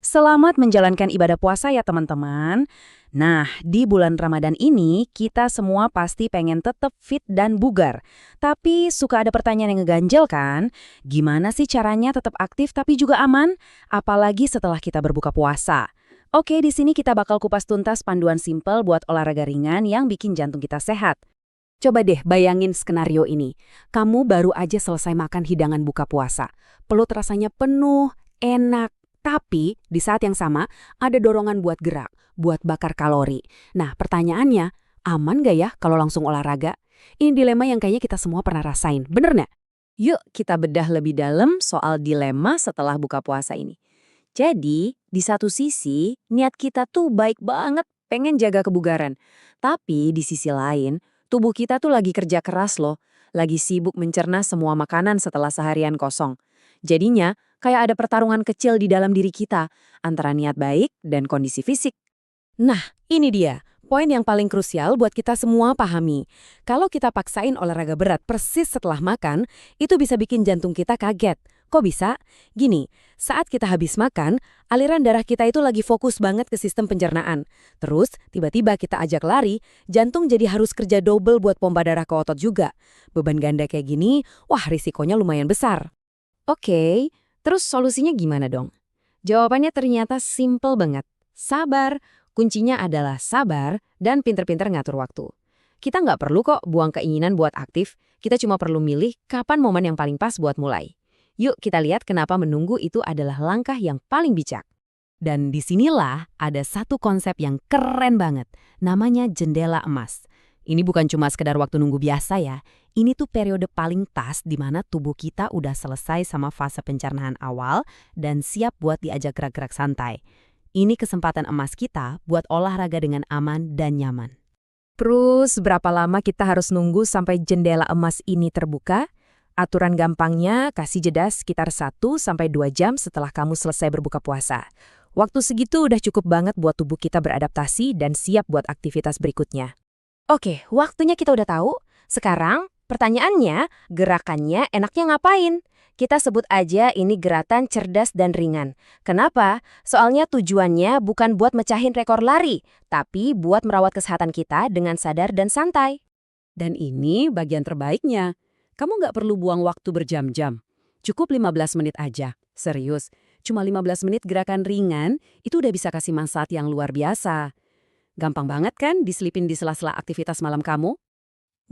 Selamat menjalankan ibadah puasa ya teman-teman. Nah, di bulan Ramadan ini kita semua pasti pengen tetap fit dan bugar. Tapi suka ada pertanyaan yang ngeganjel kan? Gimana sih caranya tetap aktif tapi juga aman? Apalagi setelah kita berbuka puasa. Oke, di sini kita bakal kupas tuntas panduan simpel buat olahraga ringan yang bikin jantung kita sehat. Coba deh bayangin skenario ini. Kamu baru aja selesai makan hidangan buka puasa. Perut rasanya penuh, enak. Tapi di saat yang sama ada dorongan buat gerak, buat bakar kalori. Nah pertanyaannya, aman gak ya kalau langsung olahraga? Ini dilema yang kayaknya kita semua pernah rasain, bener nggak? Yuk kita bedah lebih dalam soal dilema setelah buka puasa ini. Jadi, di satu sisi, niat kita tuh baik banget pengen jaga kebugaran. Tapi di sisi lain, tubuh kita tuh lagi kerja keras loh. Lagi sibuk mencerna semua makanan setelah seharian kosong. Jadinya, kayak ada pertarungan kecil di dalam diri kita, antara niat baik dan kondisi fisik. Nah, ini dia. Poin yang paling krusial buat kita semua pahami. Kalau kita paksain olahraga berat persis setelah makan, itu bisa bikin jantung kita kaget. Kok bisa? Gini, saat kita habis makan, aliran darah kita itu lagi fokus banget ke sistem pencernaan. Terus, tiba-tiba kita ajak lari, jantung jadi harus kerja double buat pompa darah ke otot juga. Beban ganda kayak gini, wah risikonya lumayan besar. Oke, terus solusinya gimana dong? Jawabannya ternyata simple banget. Sabar. Kuncinya adalah sabar dan pinter-pinter ngatur waktu. Kita nggak perlu kok buang keinginan buat aktif, kita cuma perlu milih kapan momen yang paling pas buat mulai. Yuk kita lihat kenapa menunggu itu adalah langkah yang paling bijak. Dan disinilah ada satu konsep yang keren banget, namanya jendela emas. Ini bukan cuma sekedar waktu nunggu biasa ya, ini tuh periode paling pas di mana tubuh kita udah selesai sama fase pencernaan awal dan siap buat diajak gerak-gerak santai. Ini kesempatan emas kita buat olahraga dengan aman dan nyaman. Terus berapa lama kita harus nunggu sampai jendela emas ini terbuka? Aturan gampangnya kasih jeda sekitar 1-2 jam setelah kamu selesai berbuka puasa. Waktu segitu udah cukup banget buat tubuh kita beradaptasi dan siap buat aktivitas berikutnya. Oke, waktunya kita udah tahu. Sekarang, pertanyaannya, gerakannya enaknya ngapain? Kita sebut aja ini gerakan cerdas dan ringan. Kenapa? Soalnya tujuannya bukan buat mecahin rekor lari, tapi buat merawat kesehatan kita dengan sadar dan santai. Dan ini bagian terbaiknya. Kamu nggak perlu buang waktu berjam-jam. Cukup 15 menit aja. Serius, cuma 15 menit gerakan ringan, itu udah bisa kasih manfaat yang luar biasa. Gampang banget kan diselipin di sela-sela aktivitas malam kamu?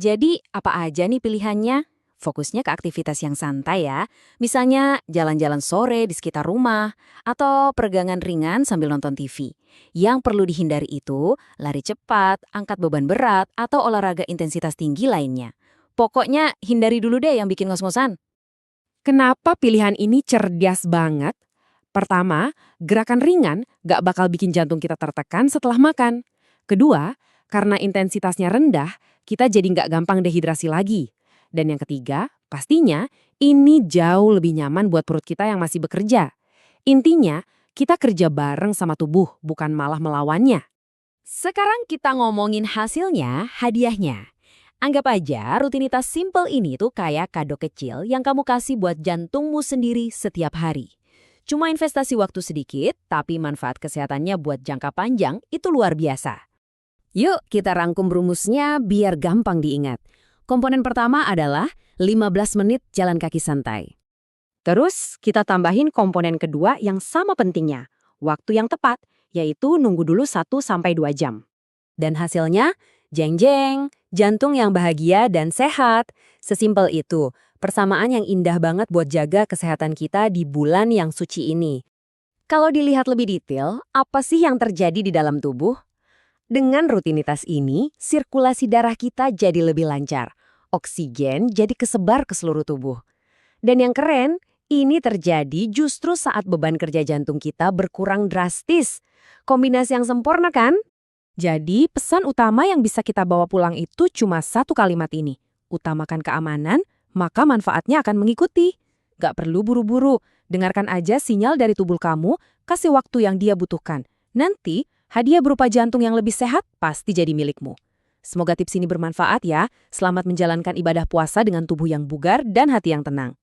Jadi, apa aja nih pilihannya? Fokusnya ke aktivitas yang santai ya. Misalnya jalan-jalan sore di sekitar rumah, atau peregangan ringan sambil nonton TV. Yang perlu dihindari itu, lari cepat, angkat beban berat, atau olahraga intensitas tinggi lainnya. Pokoknya hindari dulu deh yang bikin ngos-ngosan. Kenapa pilihan ini cerdas banget? Pertama, gerakan ringan gak bakal bikin jantung kita tertekan setelah makan. Kedua, karena intensitasnya rendah, kita jadi nggak gampang dehidrasi lagi. Dan yang ketiga, pastinya ini jauh lebih nyaman buat perut kita yang masih bekerja. Intinya, kita kerja bareng sama tubuh, bukan malah melawannya. Sekarang kita ngomongin hasilnya, hadiahnya. Anggap aja rutinitas simple ini tuh kayak kado kecil yang kamu kasih buat jantungmu sendiri setiap hari. Cuma investasi waktu sedikit, tapi manfaat kesehatannya buat jangka panjang itu luar biasa. Yuk kita rangkum rumusnya biar gampang diingat. Komponen pertama adalah 15 menit jalan kaki santai. Terus kita tambahin komponen kedua yang sama pentingnya, waktu yang tepat, yaitu nunggu dulu 1-2 jam. Dan hasilnya, jeng-jeng, jantung yang bahagia dan sehat. Sesimpel itu, persamaan yang indah banget buat jaga kesehatan kita di bulan yang suci ini. Kalau dilihat lebih detail, apa sih yang terjadi di dalam tubuh? Dengan rutinitas ini, sirkulasi darah kita jadi lebih lancar. Oksigen jadi kesebar ke seluruh tubuh. Dan yang keren, ini terjadi justru saat beban kerja jantung kita berkurang drastis. Kombinasi yang sempurna kan? Jadi, pesan utama yang bisa kita bawa pulang itu cuma satu kalimat ini. Utamakan keamanan, maka manfaatnya akan mengikuti. Gak perlu buru-buru, dengarkan aja sinyal dari tubuh kamu, kasih waktu yang dia butuhkan. Nanti, hadiah berupa jantung yang lebih sehat pasti jadi milikmu. Semoga tips ini bermanfaat ya. Selamat menjalankan ibadah puasa dengan tubuh yang bugar dan hati yang tenang.